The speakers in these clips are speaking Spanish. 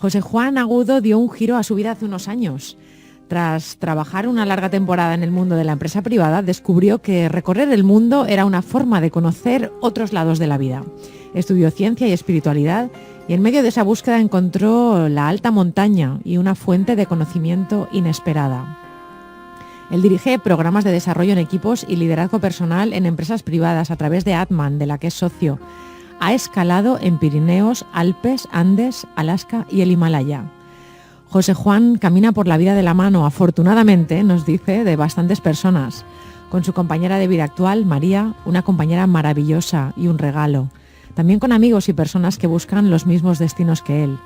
José Juan Agudo dio un giro a su vida hace unos años. Tras trabajar una larga temporada en el mundo de la empresa privada, descubrió que recorrer el mundo era una forma de conocer otros lados de la vida. Estudió ciencia y espiritualidad y en medio de esa búsqueda encontró la alta montaña y una fuente de conocimiento inesperada. Él dirige programas de desarrollo en equipos y liderazgo personal en empresas privadas a través de Atman, de la que es socio. Ha escalado en Pirineos, Alpes, Andes, Alaska y el Himalaya. José Juan camina por la vida de la mano, afortunadamente, nos dice, de bastantes personas. Con su compañera de vida actual, María, una compañera maravillosa y un regalo. También con amigos y personas que buscan los mismos destinos que él.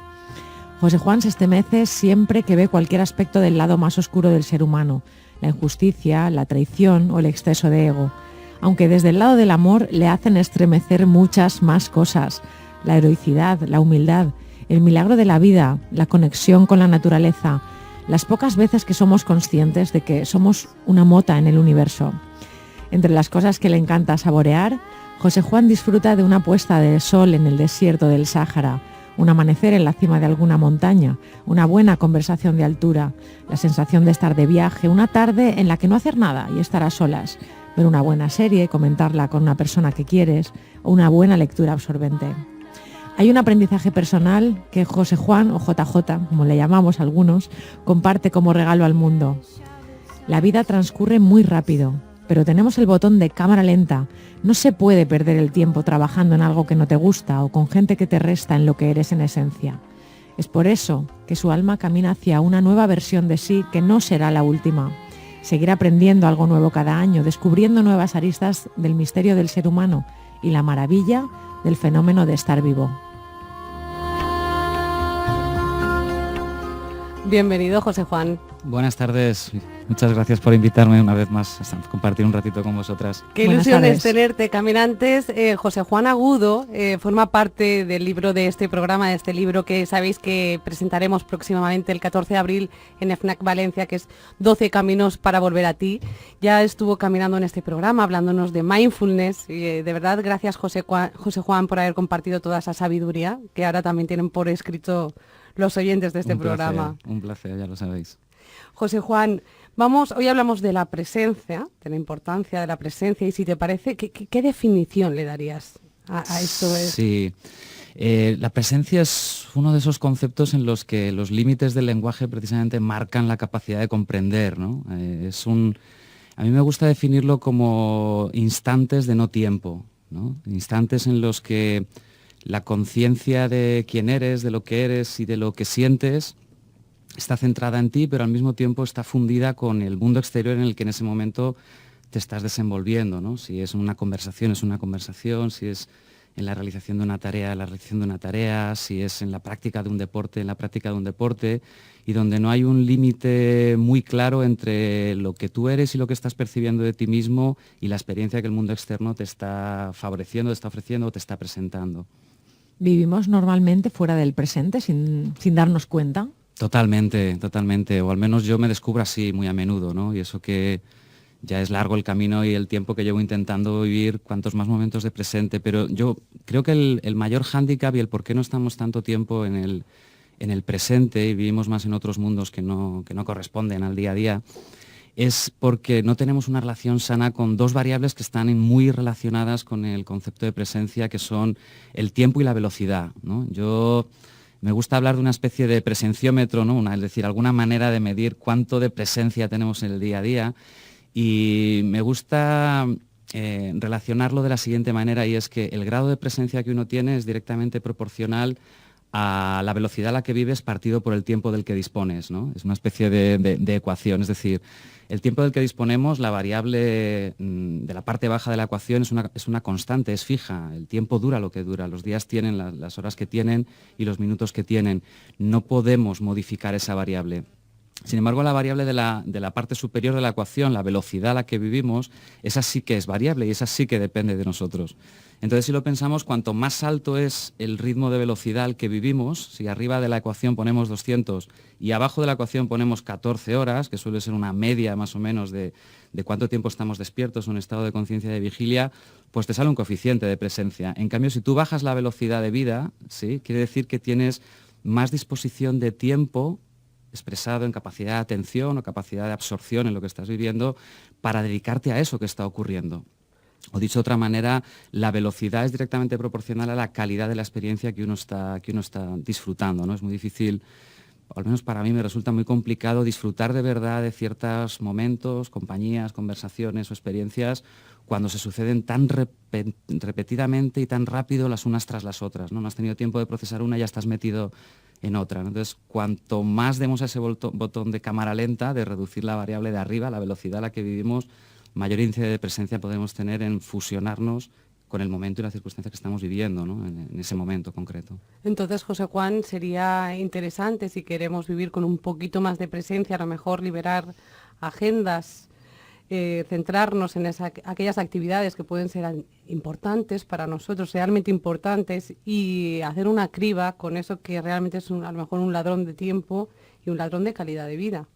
José Juan se estremece siempre que ve cualquier aspecto del lado más oscuro del ser humano, la injusticia, la traición o el exceso de ego. Aunque desde el lado del amor le hacen estremecer muchas más cosas, la heroicidad, la humildad, el milagro de la vida, la conexión con la naturaleza, las pocas veces que somos conscientes de que somos una mota en el universo. Entre las cosas que le encanta saborear, José Juan disfruta de una puesta de sol en el desierto del Sáhara, un amanecer en la cima de alguna montaña, una buena conversación de altura, la sensación de estar de viaje, una tarde en la que no hacer nada y estar a solas, ver una buena serie, comentarla con una persona que quieres o una buena lectura absorbente. Hay un aprendizaje personal que José Juan, o JJ, como le llamamos algunos, comparte como regalo al mundo. La vida transcurre muy rápido, pero tenemos el botón de cámara lenta. No se puede perder el tiempo trabajando en algo que no te gusta o con gente que te resta en lo que eres en esencia. Es por eso que su alma camina hacia una nueva versión de sí que no será la última. Seguirá aprendiendo algo nuevo cada año, descubriendo nuevas aristas del misterio del ser humano y la maravilla del fenómeno de estar vivo. Bienvenido, José Juan. Buenas tardes. Muchas gracias por invitarme una vez más a compartir un ratito con vosotras. Qué ilusión es tenerte, caminantes. José Juan Agudo forma parte del libro de este programa, de este libro que sabéis que presentaremos próximamente el 14 de abril en FNAC Valencia, que es 12 caminos para volver a ti. Ya estuvo caminando en este programa, hablándonos de mindfulness. Y, de verdad, gracias José Juan por haber compartido toda esa sabiduría que ahora también tienen por escrito los oyentes de este programa. Un placer, ya lo sabéis. José Juan, hoy hablamos de la presencia, de la importancia de la presencia, y si te parece, ¿qué definición le darías a esto? Sí, la presencia es uno de esos conceptos en los que los límites del lenguaje precisamente marcan la capacidad de comprender, ¿no? A mí me gusta definirlo como instantes de no tiempo, ¿no? Instantes en los que la conciencia de quién eres, de lo que eres y de lo que sientes está centrada en ti, pero al mismo tiempo está fundida con el mundo exterior en el que en ese momento te estás desenvolviendo, ¿no? Si es una conversación, es una conversación, si es en la realización de una tarea, la realización de una tarea, si es en la práctica de un deporte, en la práctica de un deporte, y donde no hay un límite muy claro entre lo que tú eres y lo que estás percibiendo de ti mismo y la experiencia que el mundo externo te está favoreciendo, te está ofreciendo o te está presentando. ¿Vivimos normalmente fuera del presente sin darnos cuenta? Totalmente, totalmente, o al menos yo me descubro así muy a menudo, ¿no? Y eso que ya es largo el camino y el tiempo que llevo intentando vivir cuantos más momentos de presente, pero yo creo que el mayor hándicap y el por qué no estamos tanto tiempo en el presente y vivimos más en otros mundos que no corresponden al día a día, es porque no tenemos una relación sana con dos variables que están muy relacionadas con el concepto de presencia, que son el tiempo y la velocidad, ¿no? Me gusta hablar de una especie de presenciómetro, ¿no? Es decir, alguna manera de medir cuánto de presencia tenemos en el día a día, y me gusta relacionarlo de la siguiente manera, y es que el grado de presencia que uno tiene es directamente proporcional a la velocidad a la que vives partido por el tiempo del que dispones, ¿no? Es una especie de ecuación, es decir, el tiempo del que disponemos, la variable de la parte baja de la ecuación es una constante, es fija, el tiempo dura lo que dura, los días tienen las horas que tienen y los minutos que tienen, no podemos modificar esa variable. Sin embargo, la variable de la parte superior de la ecuación, la velocidad a la que vivimos, esa sí que es variable y esa sí que depende de nosotros. Entonces, si lo pensamos, cuanto más alto es el ritmo de velocidad al que vivimos, si arriba de la ecuación ponemos 200 y abajo de la ecuación ponemos 14 horas, que suele ser una media más o menos de cuánto tiempo estamos despiertos en un estado de conciencia de vigilia, pues te sale un coeficiente de presencia. En cambio, si tú bajas la velocidad de vida, ¿sí?, quiere decir que tienes más disposición de tiempo expresado en capacidad de atención o capacidad de absorción en lo que estás viviendo para dedicarte a eso que está ocurriendo. O dicho de otra manera, la velocidad es directamente proporcional a la calidad de la experiencia que uno está disfrutando, ¿no? Es muy difícil, al menos para mí me resulta muy complicado disfrutar de verdad de ciertos momentos, compañías, conversaciones o experiencias cuando se suceden tan repetidamente y tan rápido las unas tras las otras, ¿no? No has tenido tiempo de procesar una y ya estás metido en otra, ¿no? Entonces, cuanto más demos a ese botón de cámara lenta, de reducir la variable de arriba, la velocidad a la que vivimos, mayor índice de presencia podemos tener en fusionarnos con el momento y la circunstancia que estamos viviendo, ¿no? en ese momento concreto. Entonces, José Juan, sería interesante, si queremos vivir con un poquito más de presencia, a lo mejor liberar agendas, centrarnos en aquellas actividades que pueden ser importantes para nosotros, realmente importantes, y hacer una criba con eso que realmente es a lo mejor un ladrón de tiempo y un ladrón de calidad de vida.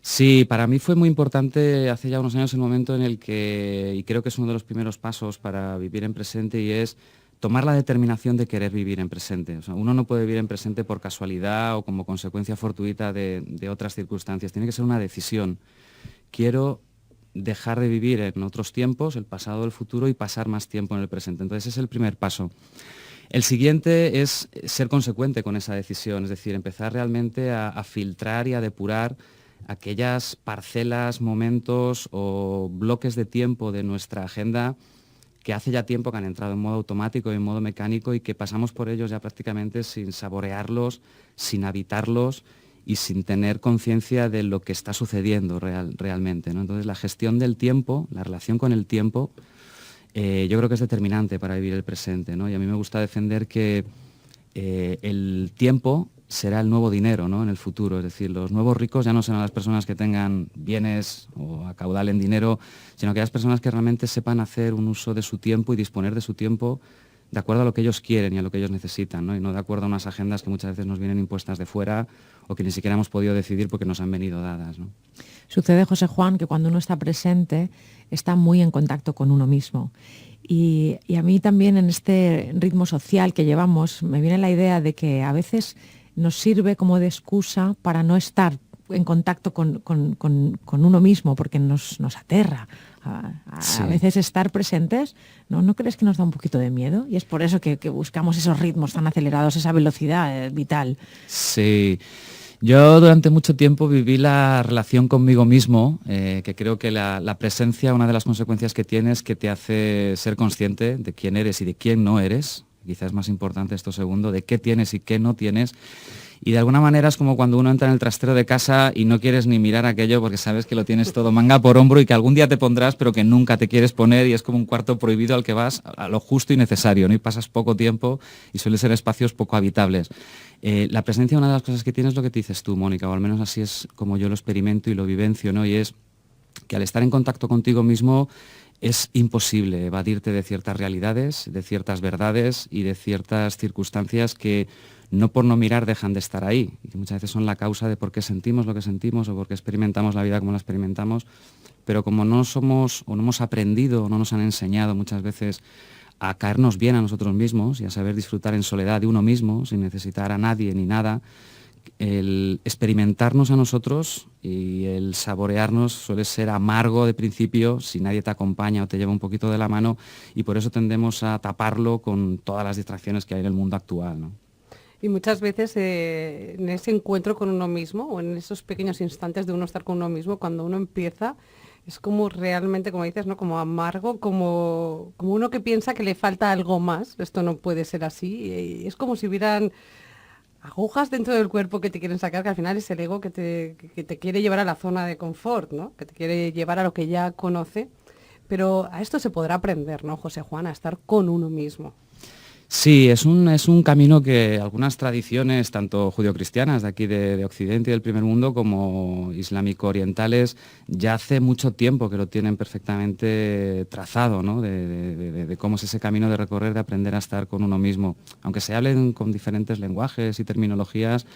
Sí, para mí fue muy importante hace ya unos años el momento en el que, y creo que es uno de los primeros pasos para vivir en presente, y es tomar la determinación de querer vivir en presente. O sea, uno no puede vivir en presente por casualidad o como consecuencia fortuita de otras circunstancias. Tiene que ser una decisión. Quiero dejar de vivir en otros tiempos, el pasado, el futuro, y pasar más tiempo en el presente. Entonces ese es el primer paso. El siguiente es ser consecuente con esa decisión, es decir, empezar realmente a filtrar y a depurar aquellas parcelas, momentos o bloques de tiempo de nuestra agenda que hace ya tiempo que han entrado en modo automático y en modo mecánico y que pasamos por ellos ya prácticamente sin saborearlos, sin habitarlos y sin tener conciencia de lo que está sucediendo realmente, ¿no? Entonces la gestión del tiempo, la relación con el tiempo, yo creo que es determinante para vivir el presente, ¿no? Y a mí me gusta defender que el tiempo será el nuevo dinero, ¿no? En el futuro, es decir, los nuevos ricos ya no serán las personas que tengan bienes o acaudalen dinero, sino aquellas personas que realmente sepan hacer un uso de su tiempo y disponer de su tiempo de acuerdo a lo que ellos quieren y a lo que ellos necesitan, ¿no? Y no de acuerdo a unas agendas que muchas veces nos vienen impuestas de fuera o que ni siquiera hemos podido decidir porque nos han venido dadas, ¿no? Sucede, José Juan, que cuando uno está presente está muy en contacto con uno mismo. Y a mí también en este ritmo social que llevamos me viene la idea de que a veces nos sirve como de excusa para no estar en contacto con uno mismo, porque nos aterra. Sí. A veces estar presentes, ¿no crees que nos da un poquito de miedo? Y es por eso que buscamos esos ritmos tan acelerados, esa velocidad vital. Sí. Yo durante mucho tiempo viví la relación conmigo mismo, que creo que la presencia, una de las consecuencias que tiene es que te hace ser consciente de quién eres y de quién no eres. Quizás es más importante esto segundo, de qué tienes y qué no tienes. Y de alguna manera es como cuando uno entra en el trastero de casa y no quieres ni mirar aquello porque sabes que lo tienes todo manga por hombro y que algún día te pondrás pero que nunca te quieres poner, y es como un cuarto prohibido al que vas a lo justo y necesario, ¿no? Y pasas poco tiempo y suelen ser espacios poco habitables. La presencia, una de las cosas que tienes es lo que te dices tú, Mónica, o al menos así es como yo lo experimento y lo vivencio, ¿no? Y es que al estar en contacto contigo mismo es imposible evadirte de ciertas realidades, de ciertas verdades y de ciertas circunstancias que no por no mirar dejan de estar ahí, y que muchas veces son la causa de por qué sentimos lo que sentimos o por qué experimentamos la vida como la experimentamos, pero como no somos o no hemos aprendido o no nos han enseñado muchas veces a caernos bien a nosotros mismos y a saber disfrutar en soledad de uno mismo, sin necesitar a nadie ni nada, el experimentarnos a nosotros y el saborearnos suele ser amargo de principio si nadie te acompaña o te lleva un poquito de la mano, y por eso tendemos a taparlo con todas las distracciones que hay en el mundo actual, ¿no? Y muchas veces en ese encuentro con uno mismo o en esos pequeños instantes de uno estar con uno mismo, cuando uno empieza, es como realmente, como dices, ¿no? Como amargo, como uno que piensa que le falta algo más. Esto no puede ser así. Y es como si hubieran agujas dentro del cuerpo que te quieren sacar, que al final es el ego que te quiere llevar a la zona de confort, ¿no? Que te quiere llevar a lo que ya conoce. Pero a esto se podrá aprender, ¿no, José Juan? A estar con uno mismo. Sí, es un camino que algunas tradiciones, tanto judio-cristianas de aquí de Occidente y del primer mundo, como islámico-orientales, ya hace mucho tiempo que lo tienen perfectamente trazado, ¿no? De cómo es ese camino de recorrer, de aprender a estar con uno mismo. Aunque se hablen con diferentes lenguajes y terminologías,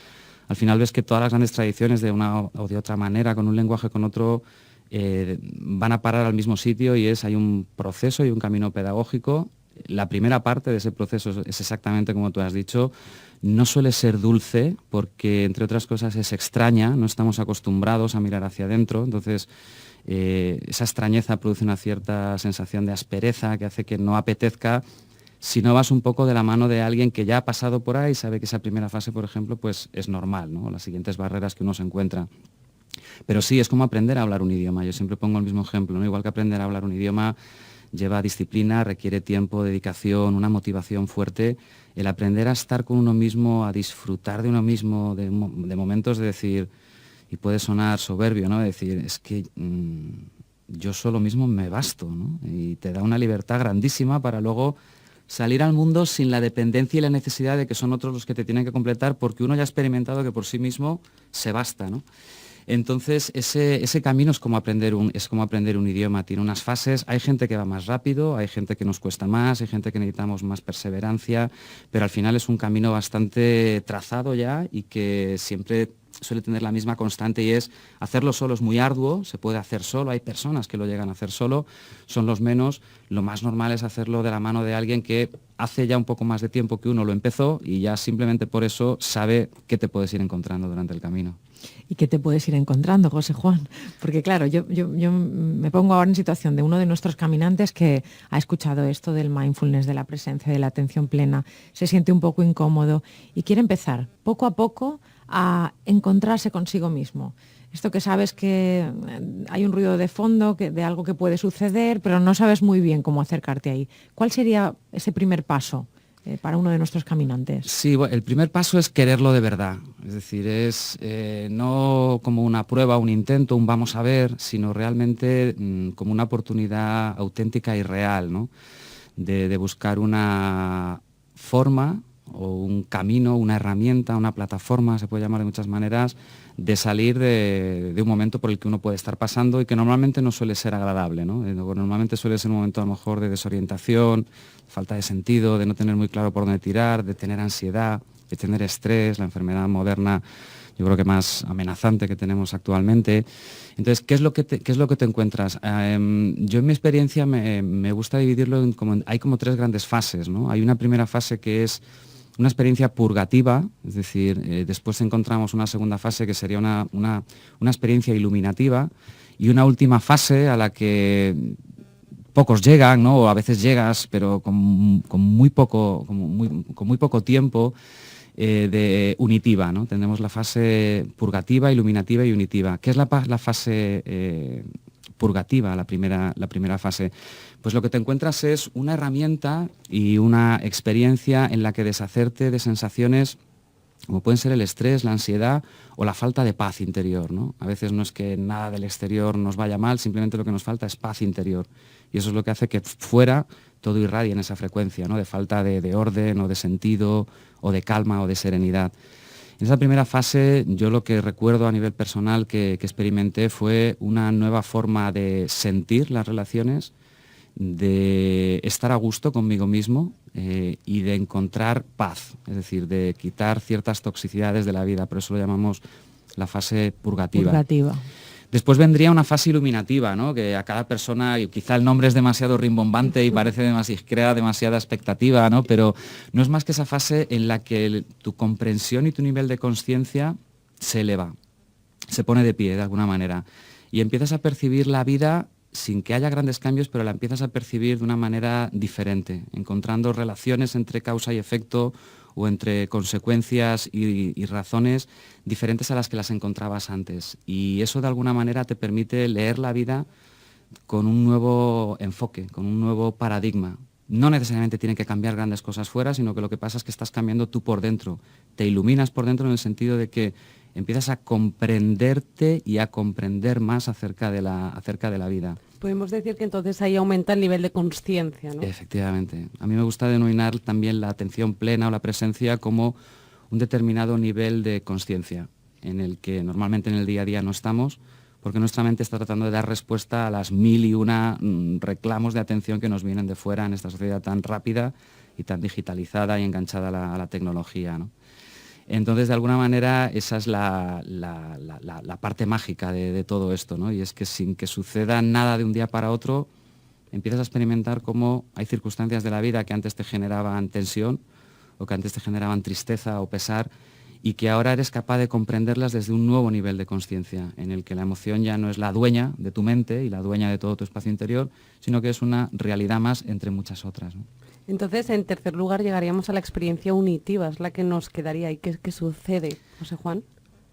al final ves que todas las grandes tradiciones, de una o de otra manera, con un lenguaje, con otro, van a parar al mismo sitio, y hay un proceso y un camino pedagógico. La primera parte de ese proceso es exactamente como tú has dicho, no suele ser dulce porque, entre otras cosas, es extraña, no estamos acostumbrados a mirar hacia adentro, entonces esa extrañeza produce una cierta sensación de aspereza que hace que no apetezca si no vas un poco de la mano de alguien que ya ha pasado por ahí y sabe que esa primera fase, por ejemplo, pues es normal, ¿no? Las siguientes barreras que uno se encuentra. Pero sí, es como aprender a hablar un idioma. Yo siempre pongo el mismo ejemplo, ¿no? Igual que aprender a hablar un idioma lleva disciplina, requiere tiempo, dedicación, una motivación fuerte. El aprender a estar con uno mismo, a disfrutar de uno mismo, de momentos de decir, y puede sonar soberbio, ¿no? De decir, es que yo solo mismo me basto, ¿no? Y te da una libertad grandísima para luego salir al mundo sin la dependencia y la necesidad de que son otros los que te tienen que completar, porque uno ya ha experimentado que por sí mismo se basta, ¿no? Entonces, ese camino es como aprender un idioma, tiene unas fases, hay gente que va más rápido, hay gente que nos cuesta más, hay gente que necesitamos más perseverancia, pero al final es un camino bastante trazado ya y que siempre suele tener la misma constante, y es hacerlo solo es muy arduo, se puede hacer solo, hay personas que lo llegan a hacer solo, son los menos, lo más normal es hacerlo de la mano de alguien que hace ya un poco más de tiempo que uno lo empezó y ya simplemente por eso sabe qué te puedes ir encontrando durante el camino. ¿Y qué te puedes ir encontrando, José Juan? Porque claro, yo me pongo ahora en situación de uno de nuestros caminantes que ha escuchado esto del mindfulness, de la presencia, de la atención plena, se siente un poco incómodo y quiere empezar poco a poco a encontrarse consigo mismo. Esto que sabes que hay un ruido de fondo, de algo que puede suceder, pero no sabes muy bien cómo acercarte ahí. ¿Cuál sería ese primer paso para uno de nuestros caminantes? Sí, bueno, el primer paso es quererlo de verdad, es decir, es no como una prueba, un intento, un vamos a ver, sino realmente como una oportunidad auténtica y real, ¿no? De buscar una forma o un camino, una herramienta, una plataforma, se puede llamar de muchas maneras, de salir de un momento por el que uno puede estar pasando y que normalmente no suele ser agradable, ¿no? Normalmente suele ser un momento a lo mejor de desorientación, falta de sentido, de no tener muy claro por dónde tirar, de tener ansiedad, de tener estrés, la enfermedad moderna yo creo que más amenazante que tenemos actualmente. Entonces, ¿qué es lo que te encuentras? Yo en mi experiencia me gusta dividirlo hay como tres grandes fases, ¿no? Hay una primera fase que es una experiencia purgativa, es decir, después encontramos una segunda fase que sería una experiencia iluminativa, y una última fase a la que pocos llegan, ¿no? O a veces llegas, pero con muy poco tiempo, de unitiva, ¿no? Tenemos la fase purgativa, iluminativa y unitiva. ¿Qué es la fase purgativa, la primera fase? Pues lo que te encuentras es una herramienta y una experiencia en la que deshacerte de sensaciones como pueden ser el estrés, la ansiedad o la falta de paz interior, ¿no? A veces no es que nada del exterior nos vaya mal, simplemente lo que nos falta es paz interior. Y eso es lo que hace que fuera todo irradie en esa frecuencia, ¿no? De falta de orden o de sentido o de calma o de serenidad. En esa primera fase yo lo que recuerdo a nivel personal que experimenté fue una nueva forma de sentir las relaciones, de estar a gusto conmigo mismo y de encontrar paz, es decir, de quitar ciertas toxicidades de la vida, por eso lo llamamos la fase purgativa. Después vendría una fase iluminativa, ¿no? Que a cada persona, y quizá el nombre es demasiado rimbombante y parece crea demasiada expectativa, ¿no? Pero no es más que esa fase en la que tu comprensión y tu nivel de conciencia se eleva, se pone de pie de alguna manera, y empiezas a percibir la vida sin que haya grandes cambios, pero la empiezas a percibir de una manera diferente, encontrando relaciones entre causa y efecto o entre consecuencias y razones diferentes a las que las encontrabas antes. Y eso de alguna manera te permite leer la vida con un nuevo enfoque, con un nuevo paradigma. No necesariamente tienen que cambiar grandes cosas fuera, sino que lo que pasa es que estás cambiando tú por dentro. Te iluminas por dentro en el sentido de que empiezas a comprenderte y a comprender más acerca de la vida. Podemos decir que entonces ahí aumenta el nivel de conciencia, ¿no? Efectivamente. A mí me gusta denominar también la atención plena o la presencia como un determinado nivel de conciencia, en el que normalmente en el día a día no estamos, porque nuestra mente está tratando de dar respuesta a las 1001 reclamos de atención que nos vienen de fuera en esta sociedad tan rápida y tan digitalizada y enganchada a la tecnología, ¿no? Entonces, de alguna manera, esa es la parte mágica de todo esto, ¿no? Y es que sin que suceda nada de un día para otro, empiezas a experimentar cómo hay circunstancias de la vida que antes te generaban tensión o que antes te generaban tristeza o pesar, y que ahora eres capaz de comprenderlas desde un nuevo nivel de conciencia, en el que la emoción ya no es la dueña de tu mente y la dueña de todo tu espacio interior, sino que es una realidad más entre muchas otras, ¿no? Entonces, en tercer lugar, llegaríamos a la experiencia unitiva, es la que nos quedaría. ¿Y qué sucede, José Juan?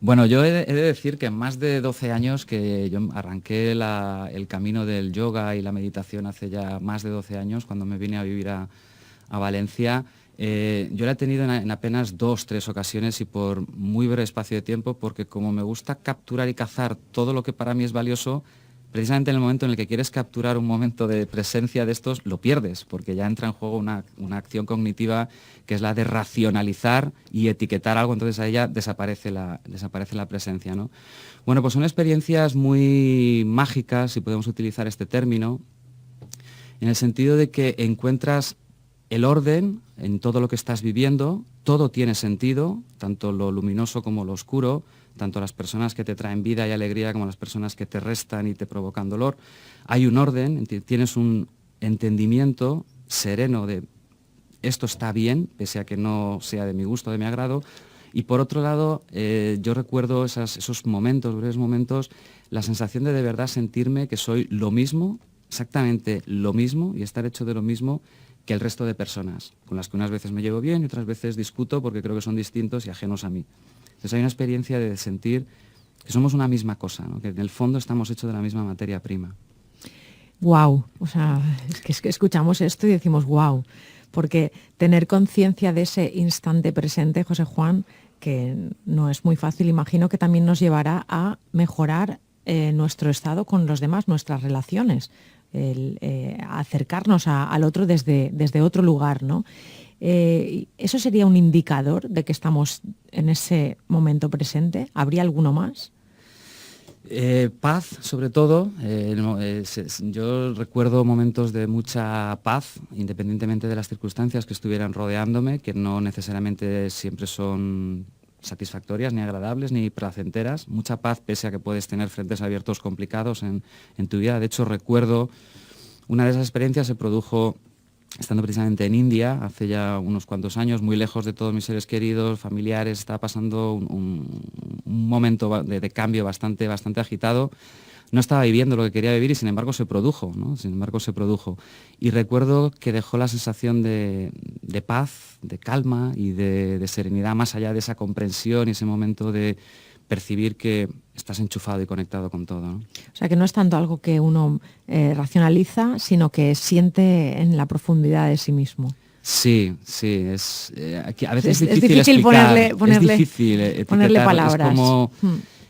Bueno, yo he de decir que en más de 12 años que yo arranqué el camino del yoga y la meditación hace ya más de 12 años, cuando me vine a vivir a Valencia, yo la he tenido en apenas 2-3 ocasiones y por muy breve espacio de tiempo, porque como me gusta capturar y cazar todo lo que para mí es valioso, precisamente en el momento en el que quieres capturar un momento de presencia de estos, lo pierdes, porque ya entra en juego una acción cognitiva que es la de racionalizar y etiquetar algo, entonces ahí ya desaparece la presencia, ¿no? Bueno, pues son experiencias muy mágicas, si podemos utilizar este término, en el sentido de que encuentras el orden en todo lo que estás viviendo, todo tiene sentido, tanto lo luminoso como lo oscuro, tanto las personas que te traen vida y alegría como las personas que te restan y te provocan dolor. Hay un orden, tienes un entendimiento sereno de esto está bien, pese a que no sea de mi gusto, de mi agrado. Y por otro lado, yo recuerdo esos momentos, breves momentos, la sensación de verdad sentirme que soy lo mismo, exactamente lo mismo, y estar hecho de lo mismo que el resto de personas, con las que unas veces me llevo bien y otras veces discuto porque creo que son distintos y ajenos a mí. Entonces hay una experiencia de sentir que somos una misma cosa, ¿no? Que en el fondo estamos hechos de la misma materia prima. Wow, o sea, es que escuchamos esto y decimos wow, porque tener conciencia de ese instante presente, José Juan, que no es muy fácil, imagino que también nos llevará a mejorar nuestro estado con los demás, nuestras relaciones, acercarnos al otro desde otro lugar, ¿no? ¿Eso sería un indicador de que estamos en ese momento presente? ¿Habría alguno más? Paz, sobre todo. Yo recuerdo momentos de mucha paz, independientemente de las circunstancias que estuvieran rodeándome, que no necesariamente siempre son satisfactorias, ni agradables, ni placenteras. Mucha paz, pese a que puedes tener frentes abiertos complicados en tu vida. De hecho, recuerdo una de esas experiencias se produjo estando precisamente en India, hace ya unos cuantos años, muy lejos de todos mis seres queridos, familiares. Estaba pasando un momento de cambio bastante agitado. No estaba viviendo lo que quería vivir y sin embargo se produjo, ¿no? Sin embargo se produjo. Y recuerdo que dejó la sensación de paz, de calma y de serenidad, más allá de esa comprensión y ese momento de percibir que estás enchufado y conectado con todo, ¿no? O sea, que no es tanto algo que uno racionaliza, sino que siente en la profundidad de sí mismo. Sí, aquí a veces es difícil explicar, ponerle palabras. Es como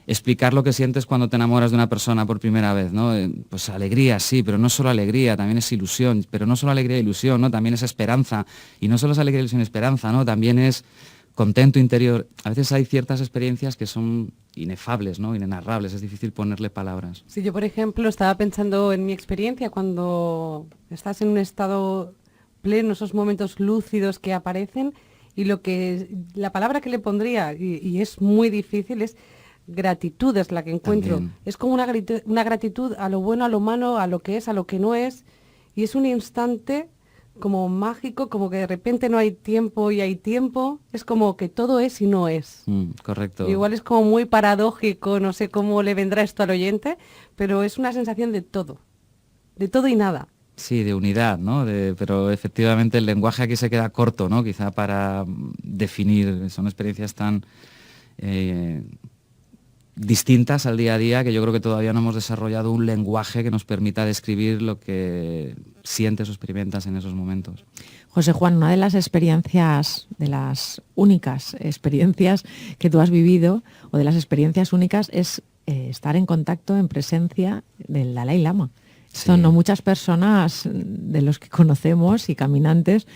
explicar lo que sientes cuando te enamoras de una persona por primera vez, ¿no? Pues alegría, sí, pero no solo alegría, también es ilusión, pero no solo alegría e ilusión, ¿no? También es esperanza, y no solo es alegría, ilusión y esperanza, ¿no? También es contento interior. A veces hay ciertas experiencias que son inefables, ¿no? Inenarrables, es difícil ponerle palabras. Sí, yo por ejemplo estaba pensando en mi experiencia cuando estás en un estado pleno, esos momentos lúcidos que aparecen, y la palabra que le pondría, y es muy difícil, es gratitud, es la que encuentro. También. Es como una gratitud a lo bueno, a lo malo, a lo que es, a lo que no es, y es un instante como mágico, como que de repente no hay tiempo y hay tiempo, es como que todo es y no es. Correcto. Igual es como muy paradójico, no sé cómo le vendrá esto al oyente, pero es una sensación de todo y nada. Sí, de unidad, ¿no? Pero efectivamente el lenguaje aquí se queda corto, ¿no? Quizá para definir, son experiencias tan distintas al día a día que yo creo que todavía no hemos desarrollado un lenguaje que nos permita describir lo que sientes o experimentas en esos momentos. José Juan, una de las experiencias, de las únicas experiencias que tú has vivido, o de las experiencias únicas, es estar en contacto, en presencia del Dalai Lama. Sí. Esto no muchas personas de los que conocemos y caminantes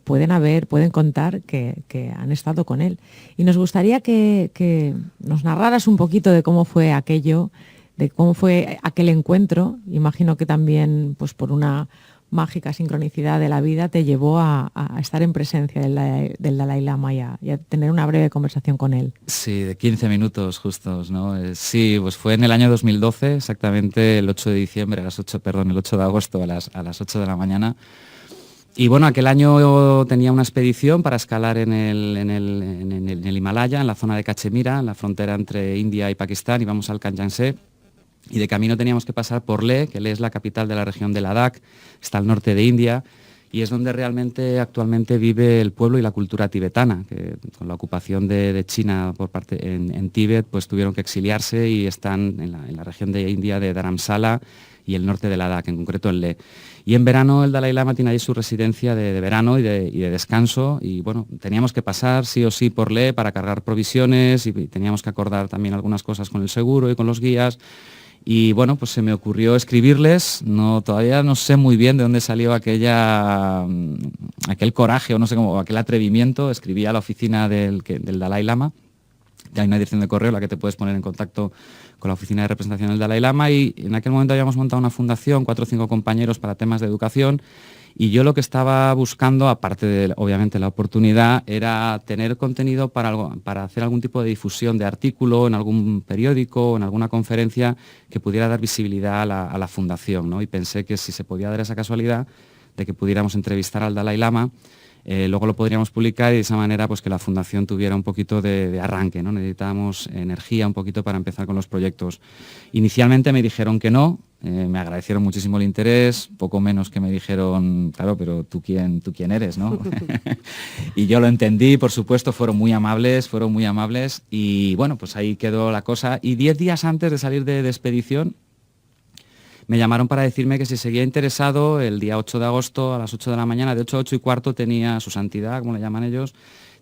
pueden contar que han estado con él. Y nos gustaría que nos narraras un poquito de cómo fue aquello, de cómo fue aquel encuentro. Imagino que también, pues por una mágica sincronicidad de la vida, te llevó a estar en presencia del Dalai Lama y a tener una breve conversación con él. Sí, de 15 minutos justos, ¿no? Sí, pues fue en el año 2012, exactamente el 8 de diciembre, el 8 de agosto a las 8 de la mañana. Y bueno, aquel año tenía una expedición para escalar en el Himalaya, en la zona de Cachemira, en la frontera entre India y Pakistán, íbamos al Kanyansé, y de camino teníamos que pasar por Leh, que Leh es la capital de la región de Ladakh, está al norte de India, y es donde realmente actualmente vive el pueblo y la cultura tibetana, que con la ocupación de China por parte en Tíbet, pues tuvieron que exiliarse y están en la región de India de Dharamsala y el norte de Ladakh, en concreto en Leh. Y en verano el Dalai Lama tiene ahí su residencia de verano y de descanso, y bueno, teníamos que pasar sí o sí por Leh para cargar provisiones y teníamos que acordar también algunas cosas con el seguro y con los guías. Y bueno, pues se me ocurrió escribirles, todavía no sé muy bien de dónde salió aquel coraje o no sé cómo, aquel atrevimiento. Escribí a la oficina del Dalai Lama, que hay una dirección de correo en la que te puedes poner en contacto con la oficina de representación del Dalai Lama, y en aquel momento habíamos montado una fundación, 4 o 5 compañeros para temas de educación, y yo lo que estaba buscando, aparte de obviamente la oportunidad, era tener contenido para hacer algún tipo de difusión de artículo en algún periódico, en alguna conferencia que pudiera dar visibilidad a la fundación, ¿no? Y pensé que si se podía dar esa casualidad de que pudiéramos entrevistar al Dalai Lama, luego lo podríamos publicar y de esa manera pues que la fundación tuviera un poquito de arranque, ¿no? Necesitábamos energía un poquito para empezar con los proyectos. Inicialmente me dijeron que no, me agradecieron muchísimo el interés, poco menos que me dijeron, claro, pero tú quién eres, ¿no? Y yo lo entendí, por supuesto, fueron muy amables y bueno, pues ahí quedó la cosa. Y 10 días antes de salir de expedición, me llamaron para decirme que si seguía interesado, el día 8 de agosto a las 8 de la mañana, de 8 a 8 y cuarto, tenía su santidad, como le llaman ellos,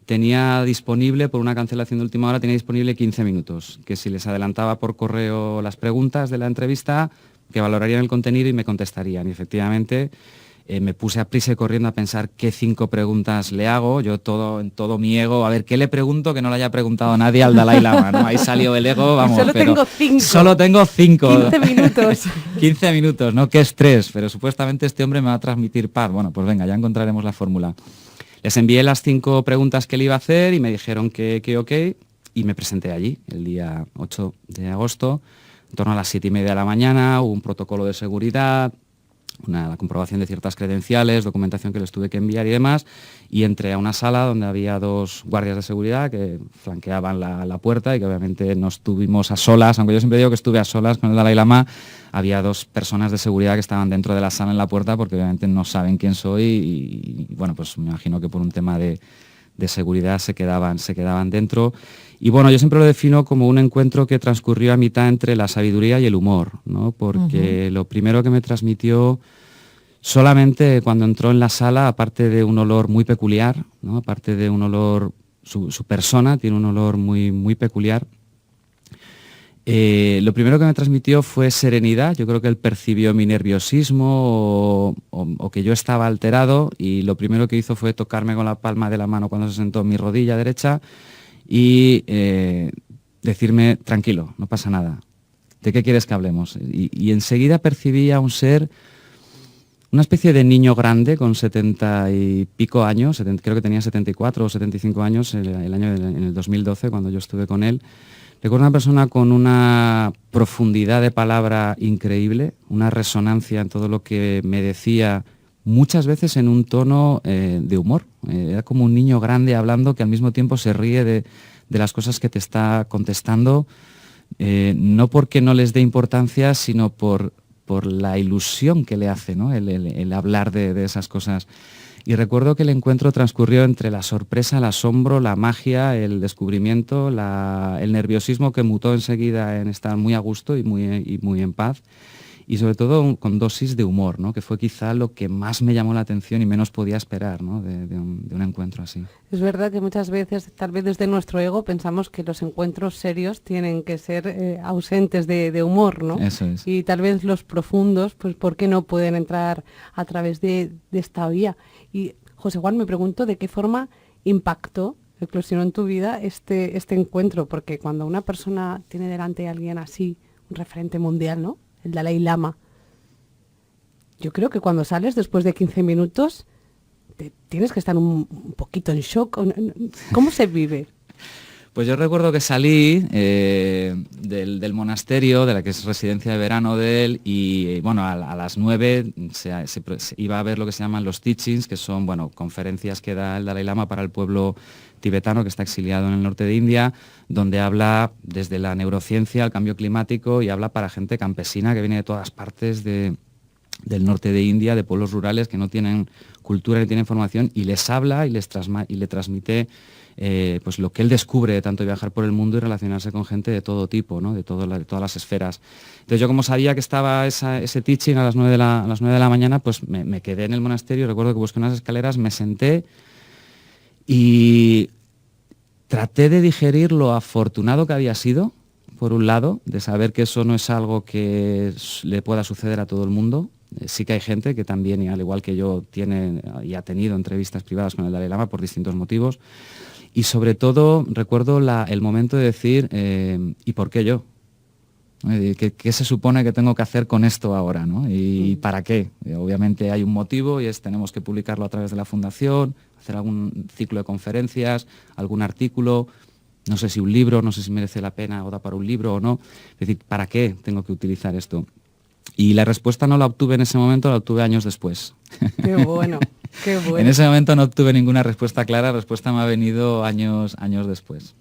tenía disponible, por una cancelación de última hora, tenía disponible 15 minutos, que si les adelantaba por correo las preguntas de la entrevista, que valorarían el contenido y me contestarían. Y efectivamente me puse a prisa y corriendo a pensar qué 5 preguntas le hago, yo en todo mi ego, a ver, ¿qué le pregunto que no le haya preguntado nadie al Dalai Lama, ¿no? Ahí salió el ego, vamos. Solo tengo 5. 15 minutos. 15 minutos, ¿no? Qué estrés, pero supuestamente este hombre me va a transmitir paz. Bueno, pues venga, ya encontraremos la fórmula. Les envié las 5 preguntas que le iba a hacer y me dijeron que ok, y me presenté allí el día 8 de agosto, en torno a las 7:30 de la mañana, hubo un protocolo de seguridad, la comprobación de ciertas credenciales, documentación que les tuve que enviar y demás, y entré a una sala donde había 2 guardias de seguridad que flanqueaban la puerta y que obviamente no estuvimos a solas, aunque yo siempre digo que estuve a solas con el Dalai Lama, había 2 personas de seguridad que estaban dentro de la sala en la puerta porque obviamente no saben quién soy y bueno, pues me imagino que por un tema de seguridad se quedaban dentro. Y bueno, yo siempre lo defino como un encuentro que transcurrió a mitad entre la sabiduría y el humor, ¿no? Porque lo primero que me transmitió solamente cuando entró en la sala, aparte de un olor muy peculiar, ¿no? Aparte de un olor, su persona tiene un olor muy, muy peculiar. Lo primero que me transmitió fue serenidad. Yo creo que él percibió mi nerviosismo o que yo estaba alterado, y lo primero que hizo fue tocarme con la palma de la mano cuando se sentó en mi rodilla derecha y decirme, tranquilo, no pasa nada, ¿de qué quieres que hablemos? Y enseguida percibí a un ser, una especie de niño grande con 70 y pico años, creo que tenía 74 o 75 años en el 2012 cuando yo estuve con él. Recuerdo una persona con una profundidad de palabra increíble, una resonancia en todo lo que me decía, muchas veces en un tono de humor. Era como un niño grande hablando que al mismo tiempo se ríe de las cosas que te está contestando, no porque no les dé importancia, sino por la ilusión que le hace, ¿no? el hablar de esas cosas. Y recuerdo que el encuentro transcurrió entre la sorpresa, el asombro, la magia, el descubrimiento, el nerviosismo que mutó enseguida en estar muy a gusto y muy en paz. Y sobre todo con dosis de humor, ¿no? Que fue quizá lo que más me llamó la atención y menos podía esperar, ¿no? de un encuentro así. Es verdad que muchas veces, tal vez desde nuestro ego, pensamos que los encuentros serios tienen que ser ausentes de humor, ¿no? Eso es. Y tal vez los profundos, pues ¿por qué no pueden entrar a través de esta vía? Y José Juan, me pregunto de qué forma impactó, eclosionó en tu vida este encuentro, porque cuando una persona tiene delante a alguien así, un referente mundial, ¿no? El Dalai Lama. Yo creo que cuando sales después de 15 minutos tienes que estar un poquito en shock. ¿Cómo se vive? Pues yo recuerdo que salí del monasterio, de la que es residencia de verano de él, y bueno, a las 9 se iba a ver lo que se llaman los teachings, que son, bueno, conferencias que da el Dalai Lama para el pueblo tibetano que está exiliado en el norte de India, donde habla desde la neurociencia al cambio climático y habla para gente campesina que viene de todas partes del norte de India, de pueblos rurales que no tienen cultura ni tienen formación, y les habla y le transmite pues lo que él descubre de tanto viajar por el mundo y relacionarse con gente de todo tipo, ¿no? de todas las esferas. Entonces yo, como sabía que estaba ese teaching a las 9 de la mañana, pues me quedé en el monasterio. Recuerdo que busqué unas escaleras, me senté y traté de digerir lo afortunado que había sido, por un lado, de saber que eso no es algo que le pueda suceder a todo el mundo. Sí que hay gente que también, y al igual que yo, tiene y ha tenido entrevistas privadas con el Dalai Lama por distintos motivos. Y sobre todo recuerdo el momento de decir, ¿y por qué yo? ¿Qué se supone que tengo que hacer con esto ahora, ¿no? ¿Y para qué? Obviamente hay un motivo, y es: tenemos que publicarlo a través de la fundación, hacer algún ciclo de conferencias, algún artículo, no sé si un libro, no sé si merece la pena o da para un libro o no. Es decir, ¿para qué tengo que utilizar esto? Y la respuesta no la obtuve en ese momento, la obtuve años después. Qué bueno, qué bueno. En ese momento no obtuve ninguna respuesta clara, la respuesta me ha venido años después.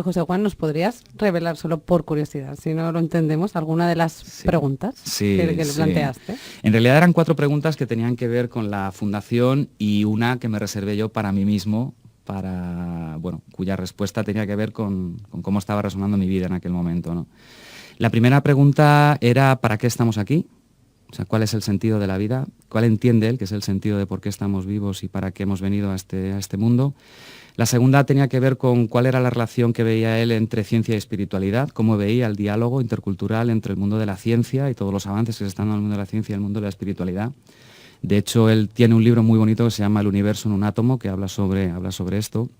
José Juan, ¿nos podrías revelar, solo por curiosidad, si no lo entendemos, alguna de las preguntas que le planteaste? En realidad eran 4 preguntas que tenían que ver con la fundación, y una que me reservé yo para mí mismo, cuya respuesta tenía que ver con cómo estaba resonando mi vida en aquel momento, ¿no? La primera pregunta era: ¿para qué estamos aquí? O sea, ¿cuál es el sentido de la vida? ¿Cuál entiende él que es el sentido de por qué estamos vivos y para qué hemos venido a este mundo? La segunda tenía que ver con cuál era la relación que veía él entre ciencia y espiritualidad, cómo veía el diálogo intercultural entre el mundo de la ciencia y todos los avances que se están dando en el mundo de la ciencia y el mundo de la espiritualidad. De hecho, él tiene un libro muy bonito que se llama El universo en un átomo, que habla sobre esto.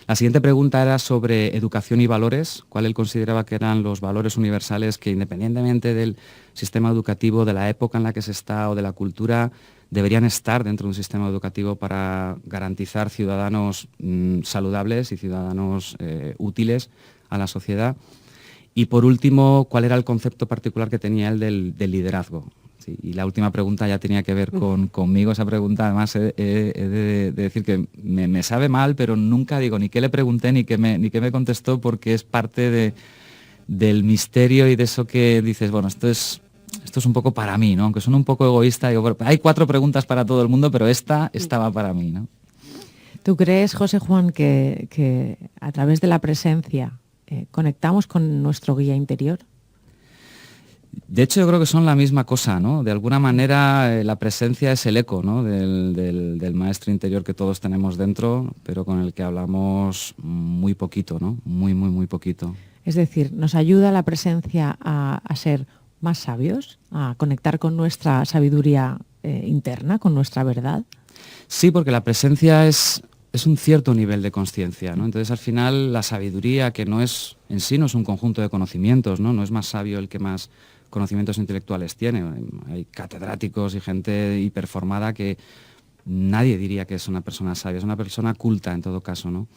La siguiente pregunta era sobre educación y valores, cuál él consideraba que eran los valores universales que, independientemente del sistema educativo, de la época en la que se está o de la cultura, deberían estar dentro de un sistema educativo para garantizar ciudadanos saludables y ciudadanos útiles a la sociedad. Y por último, cuál era el concepto particular que tenía él del liderazgo. Sí, y la última pregunta ya tenía que ver conmigo. Esa pregunta, además, he de decir que me sabe mal, pero nunca digo ni qué le pregunté ni qué me contestó, porque es parte del misterio y de eso que dices, bueno, esto es un poco para mí, ¿no? Aunque son un poco egoísta, digo, bueno, hay 4 preguntas para todo el mundo, pero esta estaba para mí, ¿no? ¿Tú crees, José Juan, que a través de la presencia conectamos con nuestro guía interior? De hecho, yo creo que son la misma cosa, ¿no? De alguna manera la presencia es el eco, ¿no? del maestro interior que todos tenemos dentro, pero con el que hablamos muy poquito, ¿no? Muy poquito. Es decir, ¿nos ayuda la presencia a ser más sabios, a conectar con nuestra sabiduría interna, con nuestra verdad? Sí, porque la presencia es un cierto nivel de conciencia, ¿no? Entonces, al final, la sabiduría, que no es en sí, no es un conjunto de conocimientos, ¿no? No es más sabio el que más conocimientos intelectuales tiene. Hay catedráticos y gente hiperformada que nadie diría que es una persona sabia, es una persona culta en todo caso, ¿no?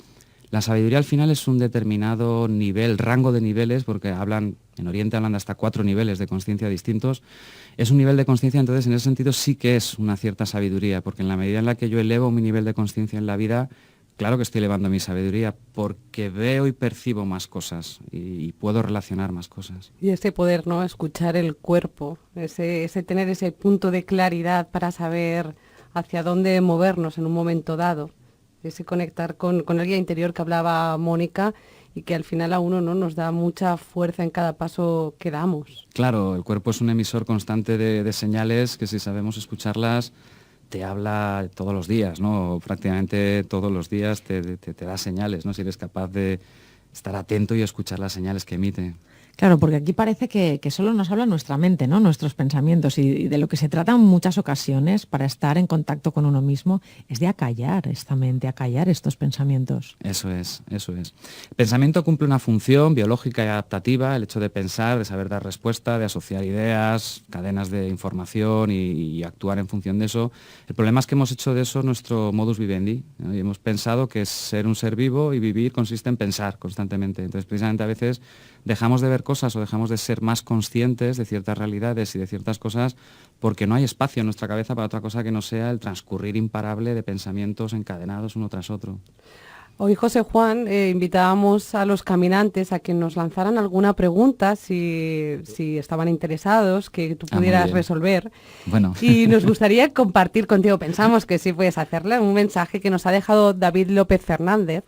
La sabiduría al final es un determinado nivel, rango de niveles, porque en Oriente hablan de hasta 4 niveles de conciencia distintos. Es un nivel de conciencia, entonces en ese sentido sí que es una cierta sabiduría, porque en la medida en la que yo elevo mi nivel de conciencia en la vida, claro que estoy elevando mi sabiduría, porque veo y percibo más cosas y puedo relacionar más cosas. Y ese poder, ¿no? Escuchar el cuerpo, ese tener ese punto de claridad para saber hacia dónde movernos en un momento dado, ese conectar con el guía interior que hablaba Mónica, y que al final a uno, ¿no?, nos da mucha fuerza en cada paso que damos. Claro, el cuerpo es un emisor constante de señales que, si sabemos escucharlas, te habla todos los días, ¿no? Prácticamente todos los días te da señales, ¿no? Si eres capaz de estar atento y escuchar las señales que emite. Claro, porque aquí parece que solo nos habla nuestra mente, ¿no? Nuestros pensamientos, y de lo que se trata en muchas ocasiones para estar en contacto con uno mismo es de acallar esta mente, acallar estos pensamientos. Eso es, eso es. El pensamiento cumple una función biológica y adaptativa, el hecho de pensar, de saber dar respuesta, de asociar ideas, cadenas de información y actuar en función de eso. El problema es que hemos hecho de eso nuestro modus vivendi, ¿no? Y hemos pensado que ser un ser vivo y vivir consiste en pensar constantemente. Entonces, precisamente a veces dejamos de ver cosas o dejamos de ser más conscientes de ciertas realidades y de ciertas cosas porque no hay espacio en nuestra cabeza para otra cosa que no sea el transcurrir imparable de pensamientos encadenados uno tras otro. Hoy, José Juan, invitábamos a los caminantes a que nos lanzaran alguna pregunta, si estaban interesados, que tú pudieras resolver. Bueno. Y nos gustaría compartir contigo, pensamos que sí puedes hacerle, un mensaje que nos ha dejado David López Fernández,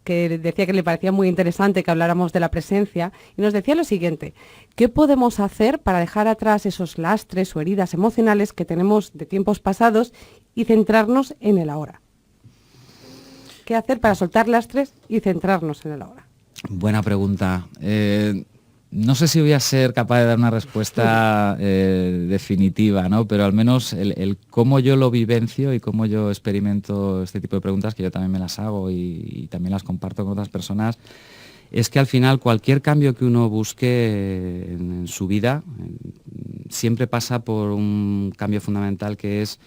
que decía que le parecía muy interesante que habláramos de la presencia, y nos decía lo siguiente: ¿qué podemos hacer para dejar atrás esos lastres o heridas emocionales que tenemos de tiempos pasados y centrarnos en el ahora? ¿Qué hacer para soltar lastres y centrarnos en el ahora? Buena pregunta. No sé si voy a ser capaz de dar una respuesta definitiva, ¿no? Pero al menos el cómo yo lo vivencio y cómo yo experimento este tipo de preguntas, que yo también me las hago y también las comparto con otras personas, es que al final cualquier cambio que uno busque en su vida siempre pasa por un cambio fundamental, que es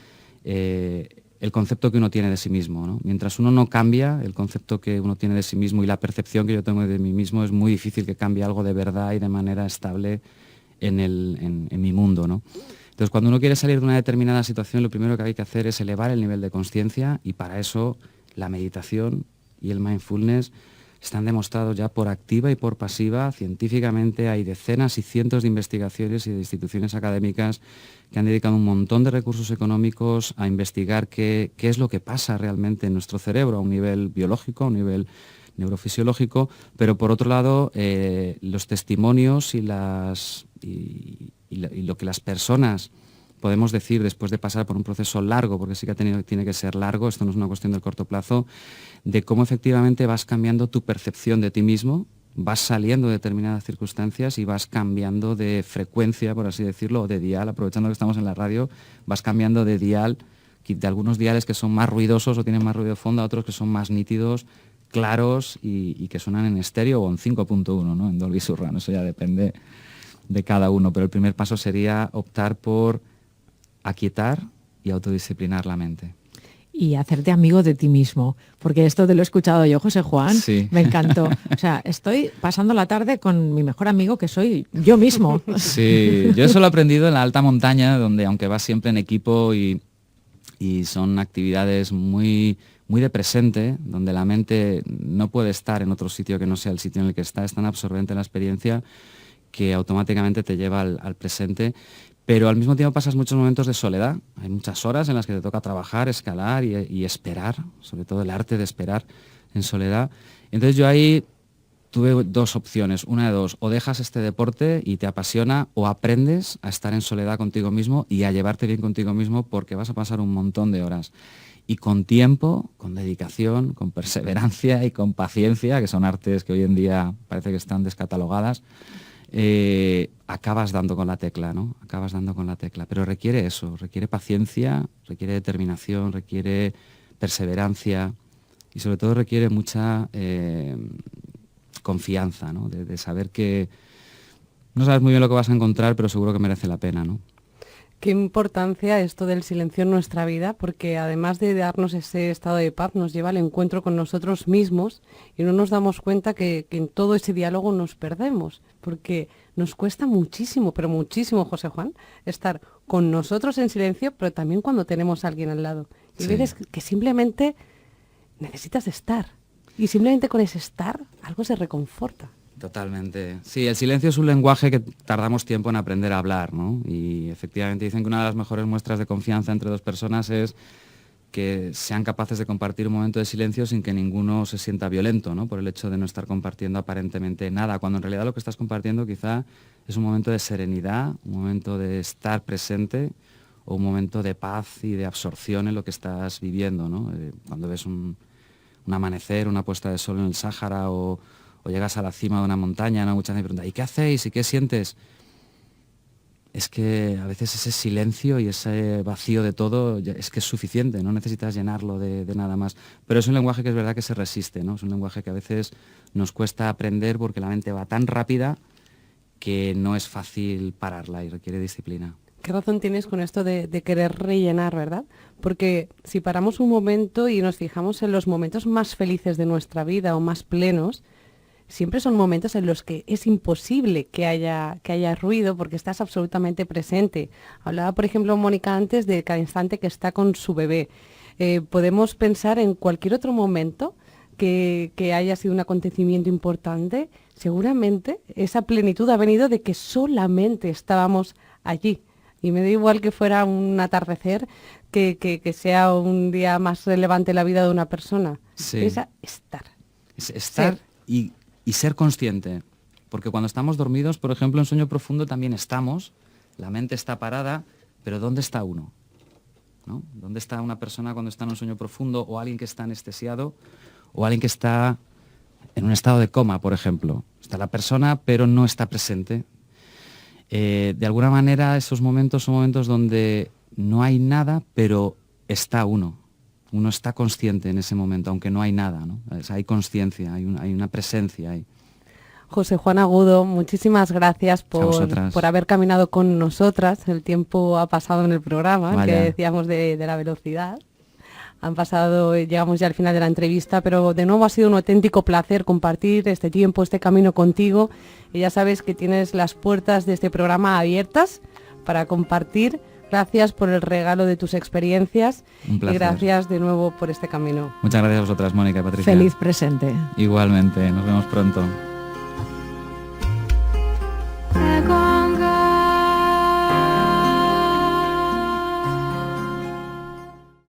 el concepto que uno tiene de sí mismo, ¿no? Mientras uno no cambia el concepto que uno tiene de sí mismo y la percepción que yo tengo de mí mismo, es muy difícil que cambie algo de verdad y de manera estable en mi mundo, ¿no? Entonces, cuando uno quiere salir de una determinada situación, lo primero que hay que hacer es elevar el nivel de conciencia, y para eso la meditación y el mindfulness están demostrados ya por activa y por pasiva. Científicamente hay decenas y cientos de investigaciones y de instituciones académicas que han dedicado un montón de recursos económicos a investigar qué es lo que pasa realmente en nuestro cerebro a un nivel biológico, a un nivel neurofisiológico, pero por otro lado los testimonios y lo que las personas podemos decir después de pasar por un proceso largo, porque sí que tiene que ser largo, esto no es una cuestión del corto plazo, de cómo efectivamente vas cambiando tu percepción de ti mismo, vas saliendo de determinadas circunstancias y vas cambiando de frecuencia, por así decirlo, o de dial, aprovechando que estamos en la radio, vas cambiando de dial, de algunos diales que son más ruidosos o tienen más ruido de fondo, a otros que son más nítidos, claros y que suenan en estéreo o en 5.1, ¿no? En Dolby Surround. Eso ya depende de cada uno, pero el primer paso sería optar por aquietar y autodisciplinar la mente. Y hacerte amigo de ti mismo, porque esto te lo he escuchado yo, José Juan, sí. Me encantó. O sea, estoy pasando la tarde con mi mejor amigo, que soy yo mismo. Sí, yo eso lo he aprendido en la alta montaña, donde aunque vas siempre en equipo y son actividades muy, muy de presente, donde la mente no puede estar en otro sitio que no sea el sitio en el que está, es tan absorbente la experiencia que automáticamente te lleva al presente. Pero al mismo tiempo pasas muchos momentos de soledad. Hay muchas horas en las que te toca trabajar, escalar y esperar, sobre todo el arte de esperar en soledad. Entonces yo ahí tuve dos opciones, una de dos: o dejas este deporte y te apasiona, o aprendes a estar en soledad contigo mismo y a llevarte bien contigo mismo, porque vas a pasar un montón de horas. Y con tiempo, con dedicación, con perseverancia y con paciencia, que son artes que hoy en día parece que están descatalogadas, acabas dando con la tecla, ¿no? Acabas dando con la tecla. Pero requiere eso, requiere paciencia, requiere determinación, requiere perseverancia y sobre todo requiere mucha confianza, ¿no? De saber que no sabes muy bien lo que vas a encontrar, pero seguro que merece la pena, ¿no? Qué importancia esto del silencio en nuestra vida, porque además de darnos ese estado de paz, nos lleva al encuentro con nosotros mismos y no nos damos cuenta que en todo ese diálogo nos perdemos, porque nos cuesta muchísimo, pero muchísimo, José Juan, estar con nosotros en silencio, pero también cuando tenemos a alguien al lado. Y Sí. ves que simplemente necesitas estar, y simplemente con ese estar algo se reconforta. Totalmente. Sí, el silencio es un lenguaje que tardamos tiempo en aprender a hablar, ¿no? Y efectivamente dicen que una de las mejores muestras de confianza entre dos personas es que sean capaces de compartir un momento de silencio sin que ninguno se sienta violento, ¿no? Por el hecho de no estar compartiendo aparentemente nada, cuando en realidad lo que estás compartiendo quizá es un momento de serenidad, un momento de estar presente o un momento de paz y de absorción en lo que estás viviendo, ¿no? Cuando ves un amanecer, una puesta de sol en el Sáhara o o llegas a la cima de una montaña, ¿no? Mucha gente pregunta, ¿y qué hacéis? ¿Y qué sientes? Es que a veces ese silencio y ese vacío de todo es que es suficiente, no necesitas llenarlo de nada más. Pero es un lenguaje que es verdad que se resiste, ¿no? Es un lenguaje que a veces nos cuesta aprender porque la mente va tan rápida que no es fácil pararla y requiere disciplina. Qué razón tienes con esto de querer rellenar, ¿verdad? Porque si paramos un momento y nos fijamos en los momentos más felices de nuestra vida o más plenos, siempre son momentos en los que es imposible que haya ruido porque estás absolutamente presente. Hablaba, por ejemplo, Mónica antes de cada instante que está con su bebé. Podemos pensar en cualquier otro momento que haya sido un acontecimiento importante. Seguramente esa plenitud ha venido de que solamente estábamos allí. Y me da igual que fuera un atardecer, que sea un día más relevante en la vida de una persona. Sí. Es estar. Es estar y ser consciente. Porque cuando estamos dormidos, por ejemplo, en sueño profundo también estamos, la mente está parada, pero ¿dónde está uno? ¿No? ¿Dónde está una persona cuando está en un sueño profundo, o alguien que está anestesiado, o alguien que está en un estado de coma, por ejemplo? Está la persona, pero no está presente. De alguna manera esos momentos son momentos donde no hay nada, pero está uno. Uno está consciente en ese momento, aunque no hay nada, ¿no? Hay conciencia, hay una presencia ahí. José Juan Agudo, muchísimas gracias por haber caminado con nosotras. El tiempo ha pasado en el programa, Vaya. que decíamos de la velocidad. Llegamos ya al final de la entrevista, pero de nuevo ha sido un auténtico placer compartir este tiempo, este camino contigo. Y ya sabes que tienes las puertas de este programa abiertas para compartir. Gracias por el regalo de tus experiencias y gracias de nuevo por este camino. Muchas gracias a vosotras, Mónica y Patricia. Feliz presente. Igualmente, nos vemos pronto.